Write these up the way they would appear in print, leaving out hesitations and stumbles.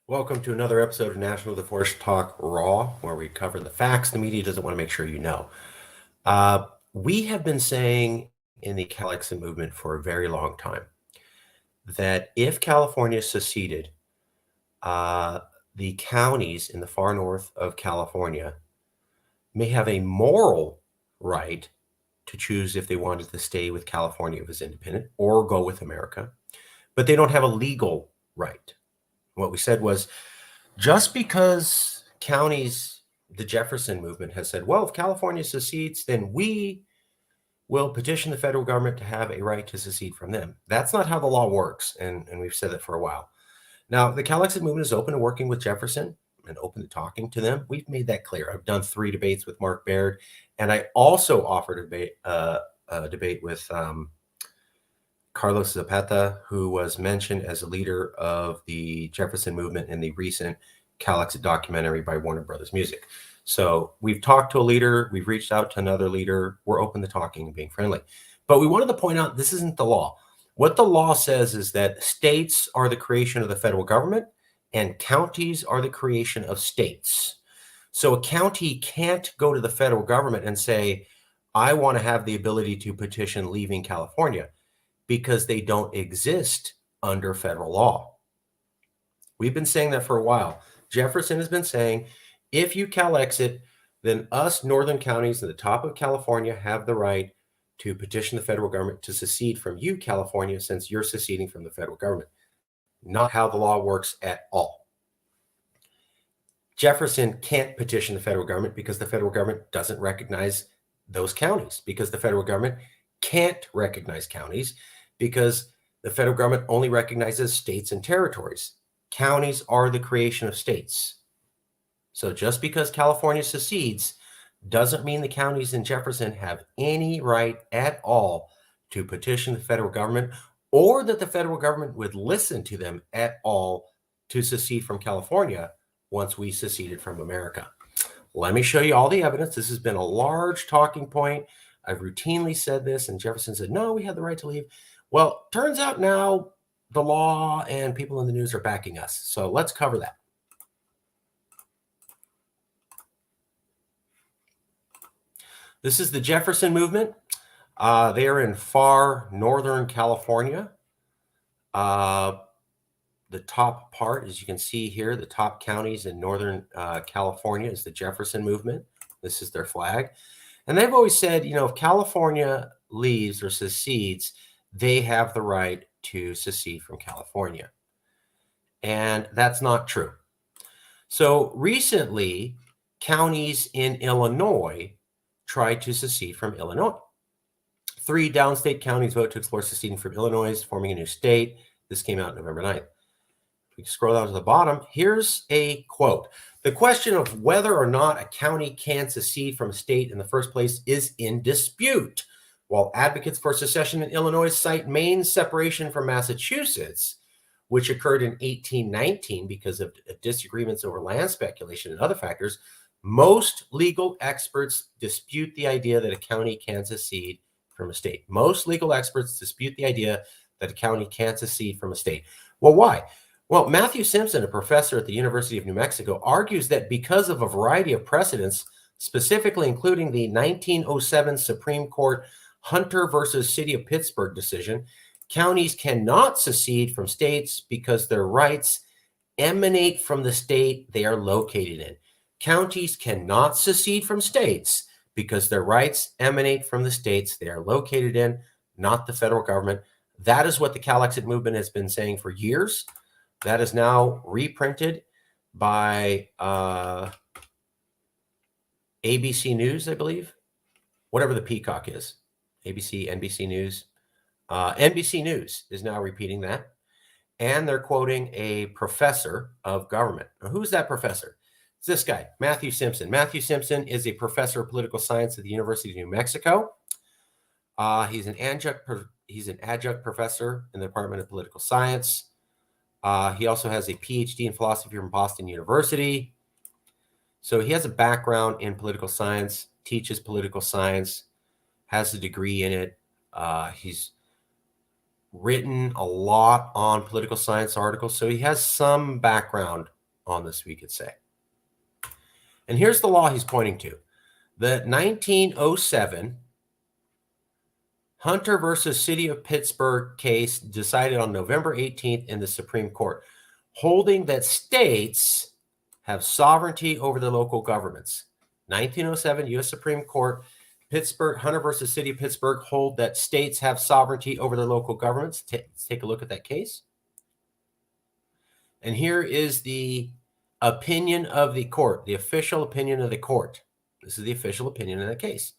Welcome to another episode of National Divorce Talk Raw, where we cover the facts the media doesn't want to make sure you know. We have been saying in the Calexit movement for a very long time that if California seceded, the counties in the far north of California may have a moral right to choose if they wanted to stay with California as independent or go with America, but they don't have a legal right. What we said was, just because counties, the Jefferson movement has said, well, if California secedes, then we will petition the federal government to have a right to secede from them. That's not how the law works, and we've said that for a while. Now, the Calexit movement is open to working with Jefferson and open to talking to them. We've made that clear. I've done 3 debates with Mark Baird, and I also offered a debate with Carlos Zapata, who was mentioned as a leader of the Jefferson movement in the recent Calexit documentary by Warner Brothers Music. So we've talked to a leader, we've reached out to another leader, we're open to talking and being friendly. But we wanted to point out this isn't the law. What the law says is that states are the creation of the federal government and counties are the creation of states. So a county can't go to the federal government and say, I want to have the ability to petition leaving California, because they don't exist under federal law. We've been saying that for a while. Jefferson has been saying, if you Calexit, then us northern counties at the top of California have the right to petition the federal government to secede from you, California, since you're seceding from the federal government. Not how the law works at all. Jefferson can't petition the federal government because the federal government doesn't recognize those counties, because the federal government can't recognize counties, because the federal government only recognizes states and territories. Counties are the creation of states. So just because California secedes doesn't mean the counties in Jefferson have any right at all to petition the federal government, or that the federal government would listen to them at all to secede from California once we seceded from America. Let me show you all the evidence. This has been a large talking point. I've routinely said this, and Jefferson said, no, we had the right to leave. Well, turns out now the law and people in the news are backing us. So let's cover that. This is the Jefferson movement. They are in far northern California. The top part, as you can see here, the top counties in northern California is the Jefferson movement. This is their flag. And they've always said, you know, if California leaves or secedes, they have the right to secede from California. And that's not true. So recently, counties in Illinois tried to secede from Illinois. 3 downstate counties vote to explore seceding from Illinois, forming a new state. This came out November 9th. If we scroll down to the bottom, here's a quote. The question of whether or not a county can secede from a state in the first place is in dispute. While advocates for secession in Illinois cite Maine's separation from Massachusetts, which occurred in 1819 because of disagreements over land speculation and other factors, most legal experts dispute the idea that a county can secede from a state. Most legal experts dispute the idea that a county can secede from a state. Well, why? Well, Matthew Simpson, a professor at the University of New Mexico, argues that because of a variety of precedents, specifically including the 1907 Supreme Court Hunter versus City of Pittsburgh decision, counties cannot secede from states because their rights emanate from the state they are located in. Counties cannot secede from states because their rights emanate from the states they are located in, not the federal government. That is what the Calexit movement has been saying for years. That is now reprinted by ABC News, I believe, whatever the peacock is, ABC, NBC News. NBC News is now repeating that, and they're quoting a professor of government. Now, who's that professor? It's this guy, Matthew Simpson. Matthew Simpson is a professor of political science at the University of New Mexico. He's an adjunct professor in the Department of Political Science. He also has a PhD in philosophy from Boston University. So he has a background in political science, teaches political science, has a degree in it. He's written a lot on political science articles, so he has some background on this, we could say. And here's the law he's pointing to. The 1907 Hunter versus City of Pittsburgh case decided on November 18th in the Supreme Court, holding that states have sovereignty over the local governments. 1907 U.S. Supreme Court, Pittsburgh, Hunter versus City of Pittsburgh, hold that states have sovereignty over their local governments. Let's take a look at that case. And here is the opinion of the court, the official opinion of the court. This is the official opinion in the case.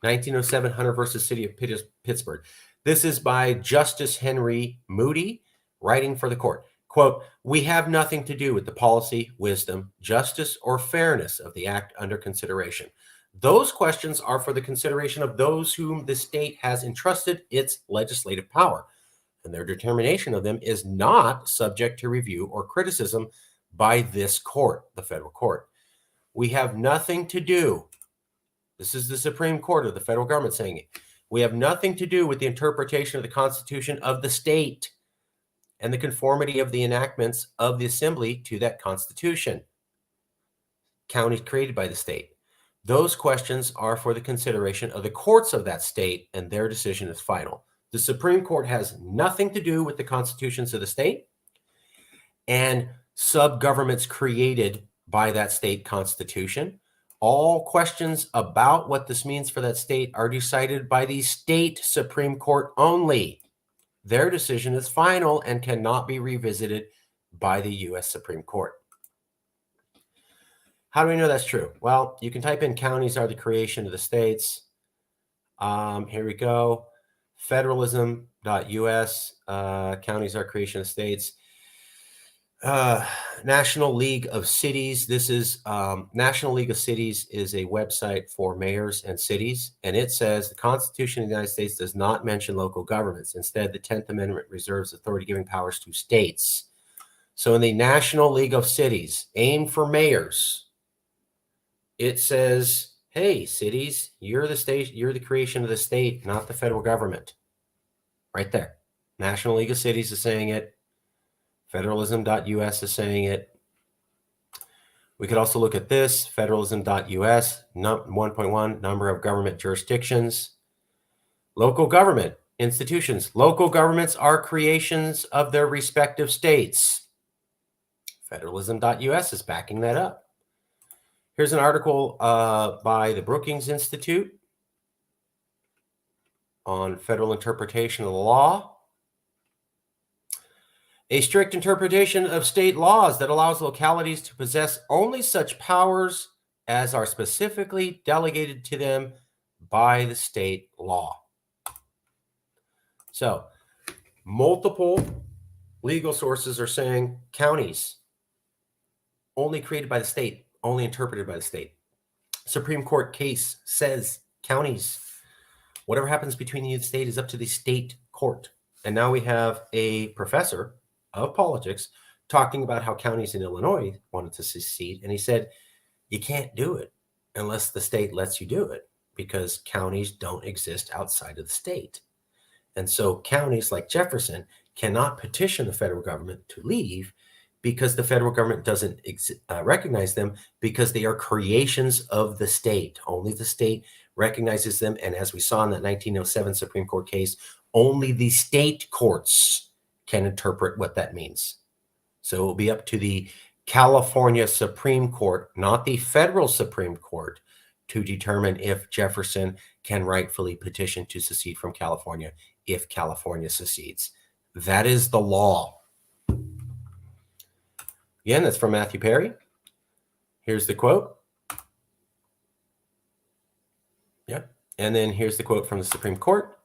1907 Hunter versus City of Pittsburgh. This is by Justice Henry Moody, writing for the court. Quote, "We have nothing to do with the policy, wisdom, justice, or fairness of the act under consideration. Those questions are for the consideration of those whom the state has entrusted its legislative power, and their determination of them is not subject to review or criticism by this court," the federal court. "We have nothing to do," this is the Supreme Court of the federal government saying it, "we have nothing to do with the interpretation of the Constitution of the state and the conformity of the enactments of the assembly to that Constitution, counties created by the state. Those questions are for the consideration of the courts of that state, and their decision is final." The Supreme Court has nothing to do with the constitutions of the state and sub-governments created by that state constitution. All questions about what this means for that state are decided by the state Supreme Court only. Their decision is final and cannot be revisited by the U.S. Supreme Court. How do we know that's true? Well, you can type in "counties are the creation of the states." Here we go. Federalism.us, counties are creation of states. National League of Cities. This is National League of Cities is a website for mayors and cities, and it says the Constitution of the United States does not mention local governments. Instead, the 10th Amendment reserves authority giving powers to states. So in the National League of Cities, aimed for mayors, it says, hey, cities, you're the state, you're the creation of the state, not the federal government. Right there. National League of Cities is saying it. Federalism.us is saying it. We could also look at this, federalism.us, 1.1, number of government jurisdictions. Local government institutions. Local governments are creations of their respective states. Federalism.us is backing that up. Here's an article by the Brookings Institute on federal interpretation of the law. A strict interpretation of state laws that allows localities to possess only such powers as are specifically delegated to them by the state law. So, multiple legal sources are saying counties only created by the state, only interpreted by the state. Supreme Court case says counties, whatever happens between you and the state is up to the state court. And now we have a professor of politics talking about how counties in Illinois wanted to secede. And he said, you can't do it unless the state lets you do it, because counties don't exist outside of the state. And so counties like Jefferson cannot petition the federal government to leave because the federal government doesn't recognize them, because they are creations of the state. Only the state recognizes them. And as we saw in that 1907 Supreme Court case, only the state courts can interpret what that means. So it will be up to the California Supreme Court, not the federal Supreme Court, to determine if Jefferson can rightfully petition to secede from California if California secedes. That is the law. Again, that's from Matthew Perry. Here's the quote. Yep. And then here's the quote from the Supreme Court.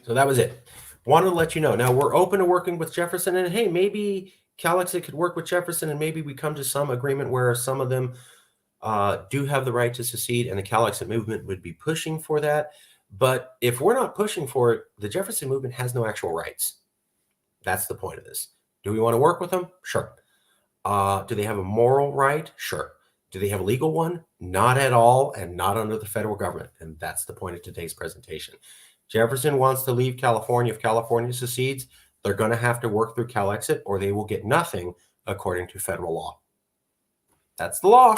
So that was it. Wanted to let you know. Now, we're open to working with Jefferson, and hey, maybe Calexit could work with Jefferson, and maybe we come to some agreement where some of them do have the right to secede, and the Calexit movement would be pushing for that. But if we're not pushing for it, the Jefferson movement has no actual rights. That's the point of this. Do we want to work with them? Sure. Do they have a moral right? Sure. Do they have a legal one? Not at all, and not under the federal government. And that's the point of today's presentation. Jefferson wants to leave California. If California secedes, they're going to have to work through Calexit, or they will get nothing according to federal law. That's the law.